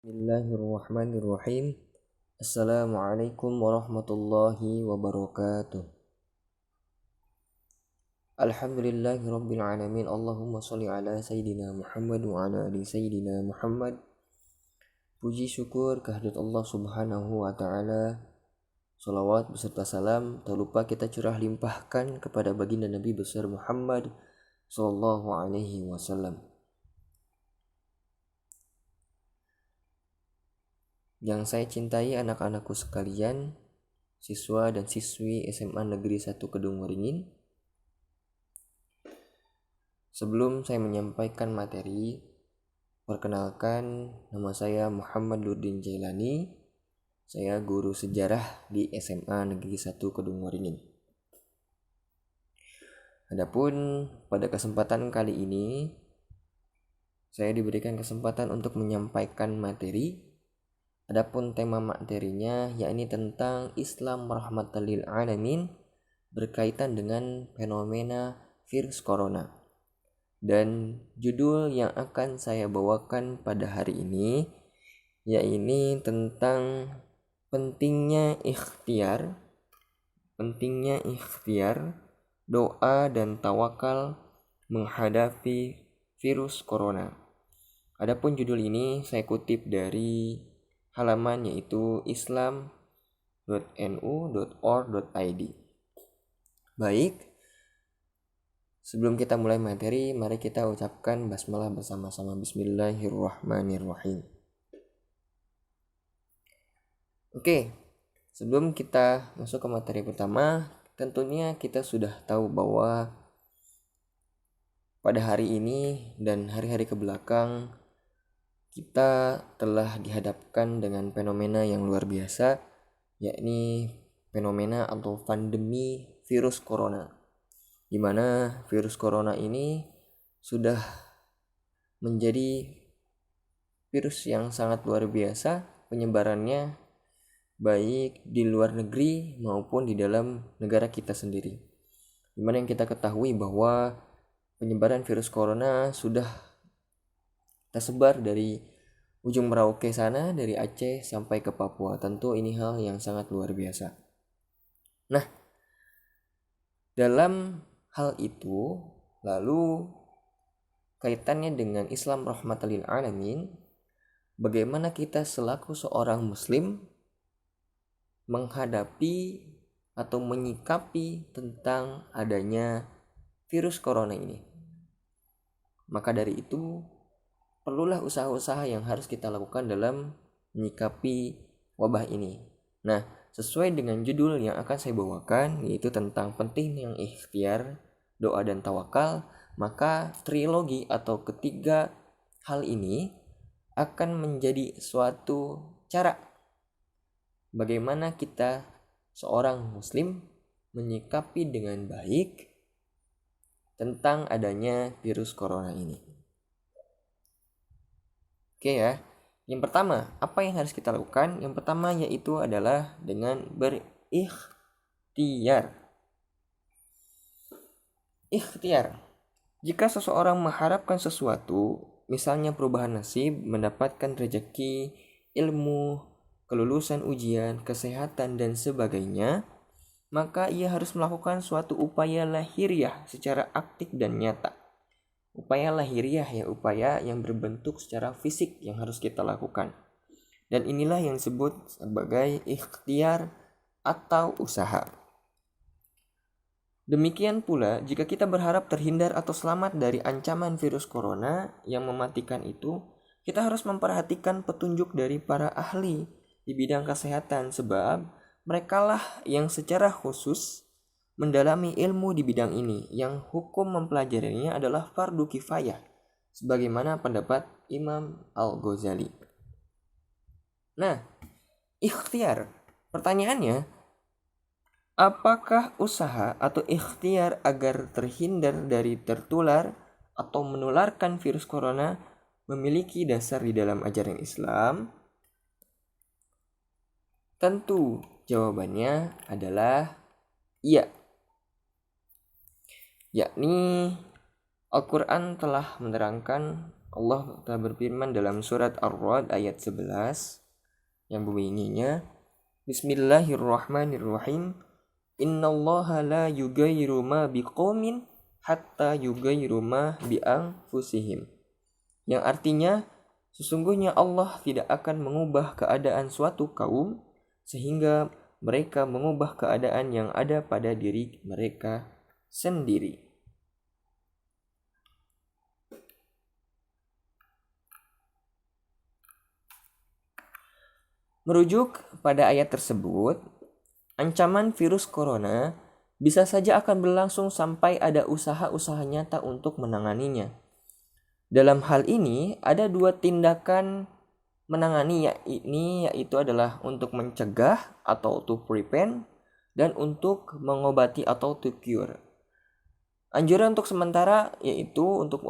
Bismillahirrahmanirrahim. Assalamualaikum warahmatullahi wabarakatuh. Alhamdulillahirabbil alamin. Allahumma shalli ala sayyidina Muhammad wa ala ali sayyidina Muhammad. Puji syukur kehadirat Allah Subhanahu wa taala. Salawat beserta salam tak lupa kita curah limpahkan kepada baginda Nabi besar Muhammad sallallahu alaihi wasallam. Yang saya cintai anak-anakku sekalian, siswa dan siswi SMA Negeri 1 Kedung Waringin. Sebelum saya menyampaikan materi, perkenalkan, nama saya Muhammad Nurdin Jailani. Saya guru sejarah di SMA Negeri 1 Kedung Waringin. Adapun pada kesempatan kali ini, saya diberikan kesempatan untuk menyampaikan materi. Adapun tema materinya yakni tentang Islam rahmatan lil alamin berkaitan dengan fenomena virus corona. Dan judul yang akan saya bawakan pada hari ini yakni tentang pentingnya ikhtiar, doa dan tawakal menghadapi virus corona. Adapun judul ini saya kutip dari halaman yaitu islam.nu.org.id. Baik, sebelum kita mulai materi, mari kita ucapkan basmalah bersama-sama. Bismillahirrahmanirrahim. Oke, sebelum kita masuk ke materi pertama, tentunya kita sudah tahu bahwa pada hari ini dan hari-hari kebelakang kita telah dihadapkan dengan fenomena yang luar biasa, yakni fenomena atau pandemi virus corona, di mana virus corona ini sudah menjadi virus yang sangat luar biasa penyebarannya, baik di luar negeri maupun di dalam negara kita sendiri. Di mana yang kita ketahui bahwa penyebaran virus corona sudah tersebar dari ujung Merauke sana, dari Aceh sampai ke Papua. Tentu ini hal yang sangat luar biasa. Nah, dalam hal itu, lalu kaitannya dengan Islam rahmatan lil alamin, bagaimana kita selaku seorang muslim menghadapi atau menyikapi tentang adanya virus corona ini. Maka dari itu, perlulah usaha-usaha yang harus kita lakukan dalam menyikapi wabah ini. Nah, sesuai dengan judul yang akan saya bawakan, yaitu tentang pentingnya ikhtiar, doa dan tawakal, maka trilogi atau ketiga hal ini akan menjadi suatu cara bagaimana kita seorang muslim menyikapi dengan baik tentang adanya virus corona ini. Oke ya, yang pertama, apa yang harus kita lakukan? Yang pertama yaitu adalah dengan berikhtiar. Ikhtiar. Jika seseorang mengharapkan sesuatu, misalnya perubahan nasib, mendapatkan rezeki, ilmu, kelulusan ujian, kesehatan, dan sebagainya, maka ia harus melakukan suatu upaya lahiriah secara aktif dan nyata. Upaya lahiriah ya, upaya yang berbentuk secara fisik yang harus kita lakukan. Dan inilah yang disebut sebagai ikhtiar atau usaha. Demikian pula jika kita berharap terhindar atau selamat dari ancaman virus corona yang mematikan itu, kita harus memperhatikan petunjuk dari para ahli di bidang kesehatan, sebab merekalah yang secara khusus mendalami ilmu di bidang ini, yang hukum mempelajarinya adalah fardu kifayah, sebagaimana pendapat Imam Al-Ghazali. Nah, ikhtiar. Pertanyaannya, apakah usaha atau ikhtiar agar terhindar dari tertular atau menularkan virus corona memiliki dasar di dalam ajaran Islam? Tentu jawabannya adalah iya. Yakni Al-Quran telah menerangkan Allah telah berfirman dalam surat Ar-Ra'd ayat 11 yang bunyinya, Bismillahirrahmanirrahim. Innallaha la yughayyiru ma biqaumin hatta yughayyiru ma bi anfusihim. Yang artinya, sesungguhnya Allah tidak akan mengubah keadaan suatu kaum sehingga mereka mengubah keadaan yang ada pada diri mereka sendiri. Merujuk pada ayat tersebut, ancaman virus corona bisa saja akan berlangsung sampai ada usaha-usaha nyata untuk menanganinya. Dalam hal ini, ada dua tindakan menangani, yaitu adalah untuk mencegah atau to prevent dan untuk mengobati atau to cure. Anjuran untuk sementara yaitu untuk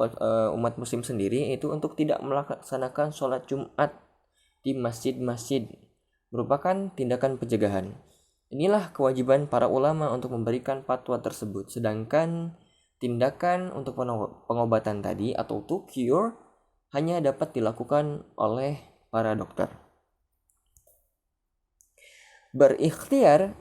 umat muslim sendiri itu untuk tidak melaksanakan sholat Jumat di masjid-masjid, merupakan tindakan pencegahan. Inilah kewajiban para ulama untuk memberikan fatwa tersebut. Sedangkan tindakan untuk pengobatan tadi atau to cure hanya dapat dilakukan oleh para dokter. Berikhtiar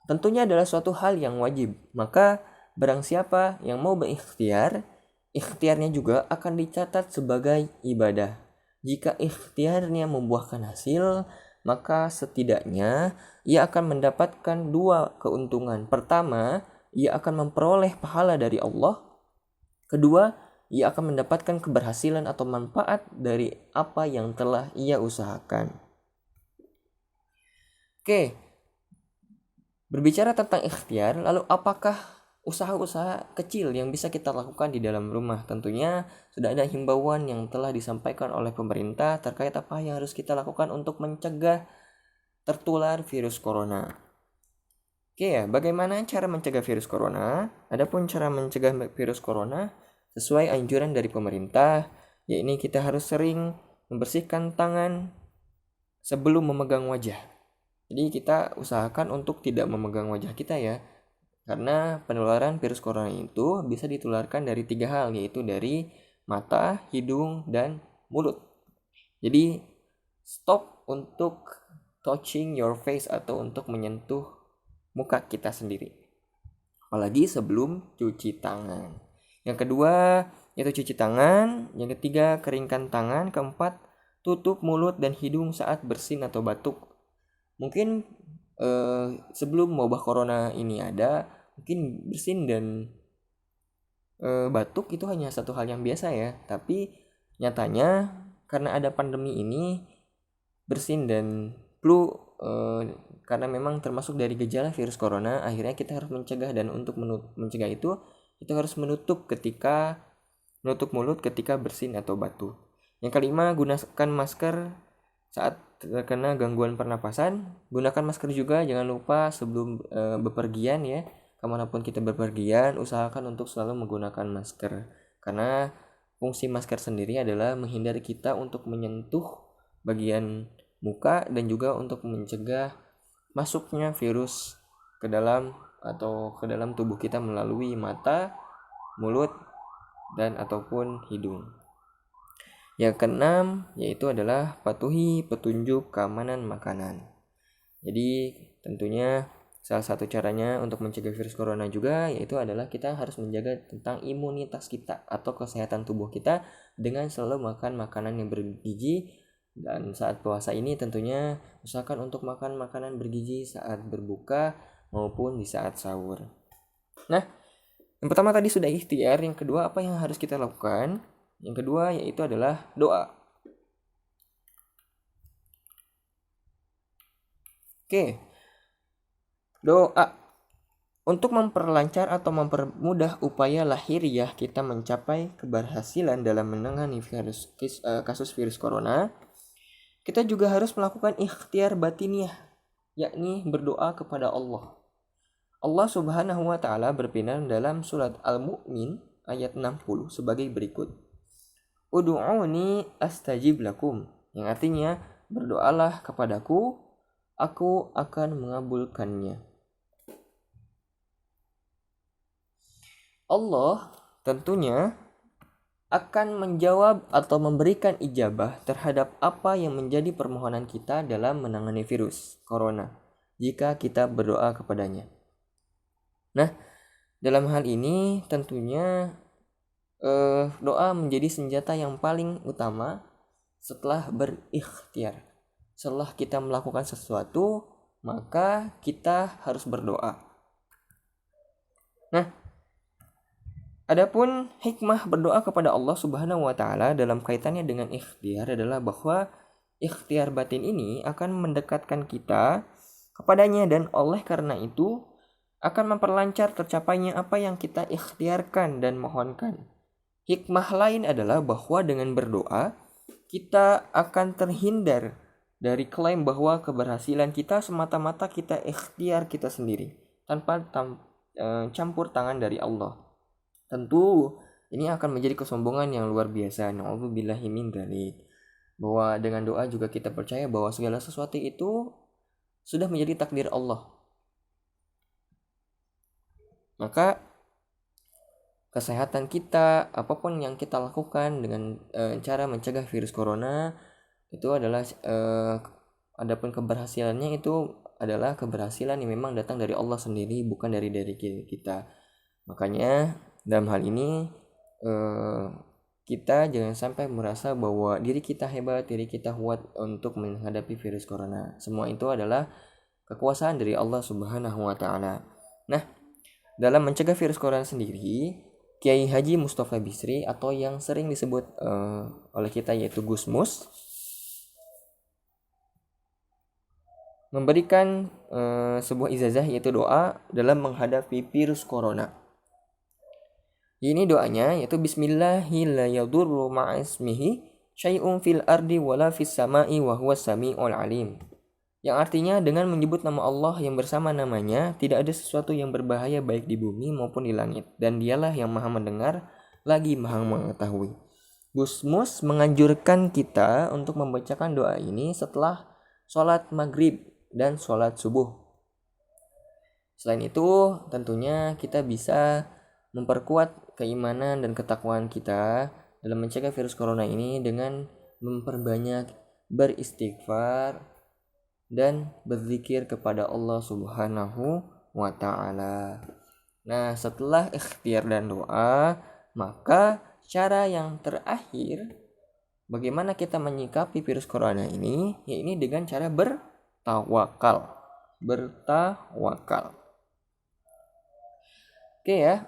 tentunya adalah suatu hal yang wajib. Maka barang siapa yang mau berikhtiar, ikhtiarnya juga akan dicatat sebagai ibadah. Jika ikhtiarnya membuahkan hasil, maka setidaknya ia akan mendapatkan dua keuntungan. Pertama, ia akan memperoleh pahala dari Allah. Kedua, ia akan mendapatkan keberhasilan atau manfaat dari apa yang telah ia usahakan. Oke, berbicara tentang ikhtiar, lalu apakah usaha-usaha kecil yang bisa kita lakukan di dalam rumah? Tentunya sudah ada himbauan yang telah disampaikan oleh pemerintah terkait apa yang harus kita lakukan untuk mencegah tertular virus corona. Oke ya, bagaimana cara mencegah virus corona? Adapun cara mencegah virus corona sesuai anjuran dari pemerintah, yakni kita harus sering membersihkan tangan sebelum memegang wajah. Jadi kita usahakan untuk tidak memegang wajah kita ya, karena penularan virus corona itu bisa ditularkan dari 3 hal, yaitu dari mata, hidung, dan mulut. Jadi stop untuk touching your face atau untuk menyentuh muka kita sendiri, apalagi sebelum cuci tangan. Yang kedua yaitu cuci tangan. Yang ketiga keringkan tangan. Keempat tutup mulut dan hidung saat bersin atau batuk. Mungkin sebelum wabah corona ini ada, mungkin bersin dan batuk itu hanya satu hal yang biasa ya. Tapi nyatanya karena ada pandemi ini, bersin dan flu karena memang termasuk dari gejala virus corona, akhirnya kita harus mencegah. Dan untuk mencegah itu kita harus menutup mulut ketika bersin atau batuk. Yang kelima, gunakan masker saat terkena gangguan pernapasan. Gunakan masker juga, jangan lupa sebelum bepergian ya. Kemanapun kita bepergian, usahakan untuk selalu menggunakan masker. Karena fungsi masker sendiri adalah menghindari kita untuk menyentuh bagian muka dan juga untuk mencegah masuknya virus ke dalam tubuh kita melalui mata, mulut, dan ataupun hidung. Yang keenam yaitu adalah patuhi petunjuk keamanan makanan. Jadi tentunya salah satu caranya untuk mencegah virus corona juga yaitu adalah kita harus menjaga tentang imunitas kita atau kesehatan tubuh kita dengan selalu makan makanan yang bergizi. Dan saat puasa ini tentunya usahakan untuk makan makanan bergizi saat berbuka maupun di saat sahur. Nah, yang pertama tadi sudah ikhtiar. Yang kedua, apa yang harus kita lakukan? Yang kedua yaitu adalah doa. Oke. Doa untuk memperlancar atau mempermudah upaya lahiriah kita mencapai keberhasilan dalam menangani kasus virus corona. Kita juga harus melakukan ikhtiar batiniah, yakni berdoa kepada Allah. Allah Subhanahu wa taala berfirman dalam surat Al-Mu'min ayat 60 sebagai berikut. Ud'uni astajib lakum, yang artinya berdoalah kepadaku, aku akan mengabulkannya. Allah tentunya akan menjawab atau memberikan ijabah terhadap apa yang menjadi permohonan kita dalam menangani virus corona jika kita berdoa kepadanya. Nah, dalam hal ini tentunya doa menjadi senjata yang paling utama setelah berikhtiar. Setelah kita melakukan sesuatu, maka kita harus berdoa. Nah, adapun hikmah berdoa kepada Allah Subhanahu wa taala dalam kaitannya dengan ikhtiar adalah bahwa ikhtiar batin ini akan mendekatkan kita kepadanya, dan oleh karena itu akan memperlancar tercapainya apa yang kita ikhtiarkan dan mohonkan. Hikmah lain adalah bahwa dengan berdoa kita akan terhindar dari klaim bahwa keberhasilan kita semata-mata kita ikhtiar kita sendiri tanpa campur tangan dari Allah. Tentu ini akan menjadi kesombongan yang luar biasa. Na'udzubillahi min dzalik. Bahwa dengan doa juga kita percaya bahwa segala sesuatu itu sudah menjadi takdir Allah. Maka kesehatan kita, apapun yang kita lakukan dengan cara mencegah virus corona itu adalah adapun keberhasilannya itu adalah keberhasilan yang memang datang dari Allah sendiri, bukan dari kita. Makanya dalam hal ini kita jangan sampai merasa bahwa diri kita hebat, diri kita kuat untuk menghadapi virus corona. Semua itu adalah kekuasaan dari Allah Subhanahu wa taala. Nah, dalam mencegah virus corona sendiri, Kiai Haji Mustafa Bisri atau yang sering disebut oleh kita yaitu Gusmus memberikan sebuah ijazah yaitu doa dalam menghadapi virus corona. Ini doanya yaitu Bismillahirrahmanirrahim ma'ismihi syai'un fil ardi wala fis sama'i wa huwas sami'ul alim. Yang artinya dengan menyebut nama Allah yang bersama namanya tidak ada sesuatu yang berbahaya baik di bumi maupun di langit, dan dialah yang maha mendengar lagi maha mengetahui. Gusmus menganjurkan kita untuk membacakan doa ini setelah sholat maghrib dan sholat subuh. Selain itu tentunya kita bisa memperkuat keimanan dan ketakwaan kita dalam mencegah virus corona ini dengan memperbanyak beristighfar dan berzikir kepada Allah Subhanahu wa taala. Nah, setelah ikhtiar dan doa, maka cara yang terakhir bagaimana kita menyikapi virus corona ini, yaitu dengan cara bertawakal. Oke ya.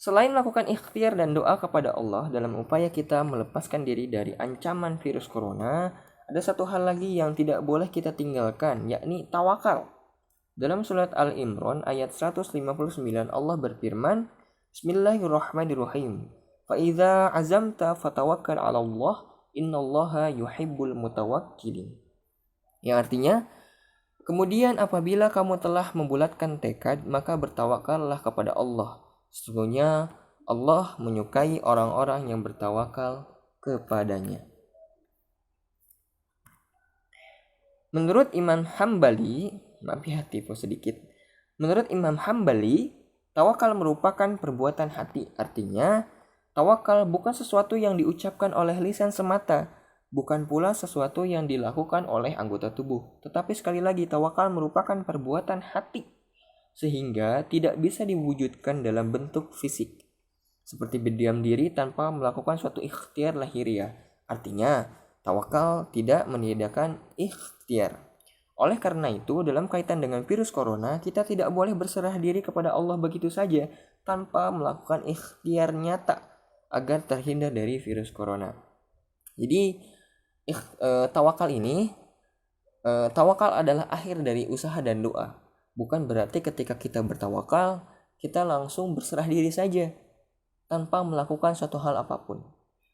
Selain melakukan ikhtiar dan doa kepada Allah dalam upaya kita melepaskan diri dari ancaman virus corona, ada satu hal lagi yang tidak boleh kita tinggalkan, yakni tawakal. Dalam surat Al-Imran ayat 159 Allah berfirman, Bismillahirrahmanirrahim. Fa idza azamta fatawakkal 'ala Allah, innallaha yuhibbul mutawakkilin. Yang artinya, kemudian apabila kamu telah membulatkan tekad, maka bertawakallah kepada Allah. Sesungguhnya Allah menyukai orang-orang yang bertawakal kepadanya. Menurut Imam Hambali, Menurut Imam Hambali, tawakal merupakan perbuatan hati. Artinya, tawakal bukan sesuatu yang diucapkan oleh lisan semata, bukan pula sesuatu yang dilakukan oleh anggota tubuh. Tetapi sekali lagi, tawakal merupakan perbuatan hati, sehingga tidak bisa diwujudkan dalam bentuk fisik, seperti berdiam diri tanpa melakukan suatu ikhtiar lahiriah. Artinya, tawakal tidak meniadakan ikhtiar. Oleh karena itu, dalam kaitan dengan virus corona, kita tidak boleh berserah diri kepada Allah begitu saja tanpa melakukan ikhtiar nyata agar terhindar dari virus corona. Jadi, tawakal adalah akhir dari usaha dan doa. Bukan berarti ketika kita bertawakal, kita langsung berserah diri saja tanpa melakukan suatu hal apapun.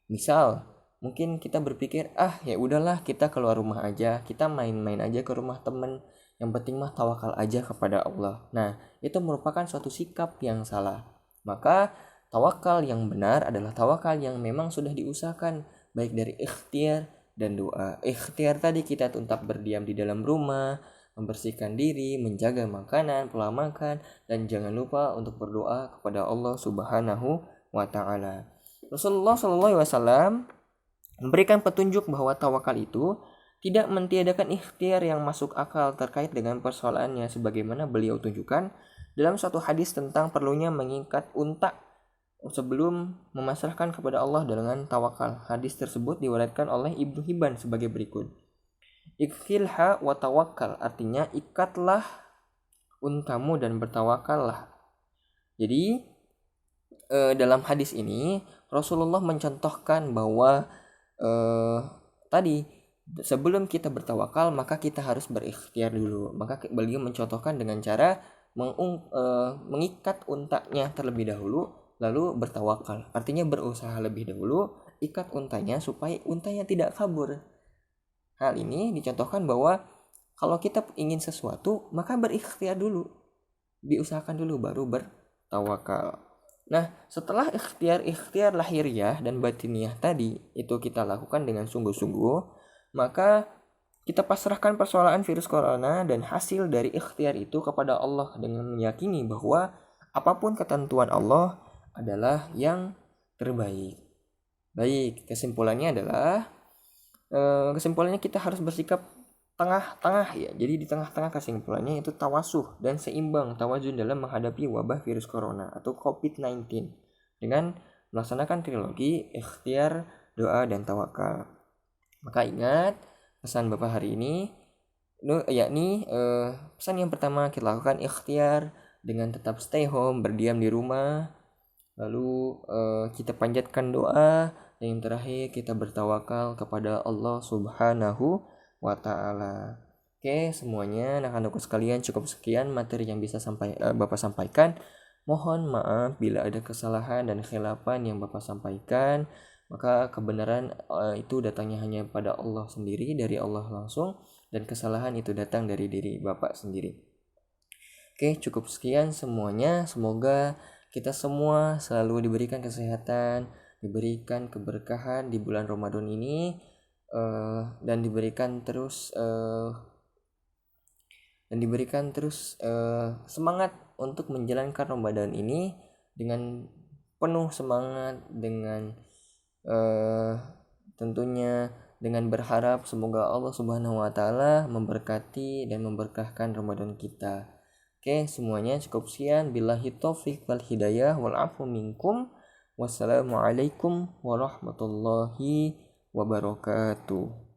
Misal, mungkin kita berpikir, ya udahlah kita keluar rumah aja, kita main-main aja ke rumah temen, yang penting mah tawakal aja kepada Allah. Nah, itu merupakan suatu sikap yang salah. Maka tawakal yang benar adalah tawakal yang memang sudah diusahakan, baik dari ikhtiar dan doa. Ikhtiar tadi kita tetap berdiam di dalam rumah, membersihkan diri, menjaga makanan, pola makan, dan jangan lupa untuk berdoa kepada Allah Subhanahu wa ta'ala. Rasulullah SAW memberikan petunjuk bahwa tawakal itu tidak mentiadakan ikhtiar yang masuk akal terkait dengan persoalannya, sebagaimana beliau tunjukkan dalam suatu hadis tentang perlunya mengikat unta sebelum memasrahkan kepada Allah dengan tawakal. Hadis tersebut diriwayatkan oleh Ibnu Hibban sebagai berikut. Ikhilha wa tawakkal, artinya ikatlah untamu dan bertawakallah. Jadi dalam hadis ini Rasulullah mencontohkan bahwa tadi sebelum kita bertawakal maka kita harus berikhtiar dulu. Maka beliau mencontohkan dengan cara mengikat untanya terlebih dahulu lalu bertawakal. Artinya berusaha lebih dahulu, ikat untanya supaya untanya tidak kabur. Hal ini dicontohkan bahwa kalau kita ingin sesuatu maka berikhtiar dulu, diusahakan dulu baru bertawakal. Nah, setelah ikhtiar lahiriah dan batiniah tadi itu kita lakukan dengan sungguh-sungguh, maka kita pasrahkan persoalan virus corona dan hasil dari ikhtiar itu kepada Allah dengan meyakini bahwa apapun ketentuan Allah adalah yang terbaik. Baik, kesimpulannya kita harus bersikap tengah-tengah ya. Jadi di tengah-tengah kesimpulannya itu tawasuh dan seimbang tawazun dalam menghadapi wabah virus corona atau COVID-19 dengan melaksanakan trilogi ikhtiar, doa, dan tawakal. Maka ingat pesan Bapak hari ini yakni pesan yang pertama kita lakukan ikhtiar dengan tetap stay home, berdiam di rumah. Lalu kita panjatkan doa, dan yang terakhir kita bertawakal kepada Allah Subhanahu wa ta'ala. Oke, semuanya anak-anakku sekalian, cukup sekian materi yang bisa Bapak sampaikan. Mohon maaf bila ada kesalahan dan khilafan yang Bapak sampaikan. Maka kebenaran itu datangnya hanya pada Allah sendiri, dari Allah langsung, dan kesalahan itu datang dari diri Bapak sendiri. Oke, cukup sekian semuanya. Semoga kita semua selalu diberikan kesehatan, diberikan keberkahan di bulan Ramadan ini, dan diberikan terus semangat untuk menjalankan Ramadan ini dengan penuh semangat, dengan tentunya dengan berharap semoga Allah Subhanahu wa taala memberkati dan memberkahkan Ramadan kita. Oke, semuanya cukup sekian. Billahi taufik wal hidayah wal afu minkum. Wassalamualaikum warahmatullahi wabarakatuh.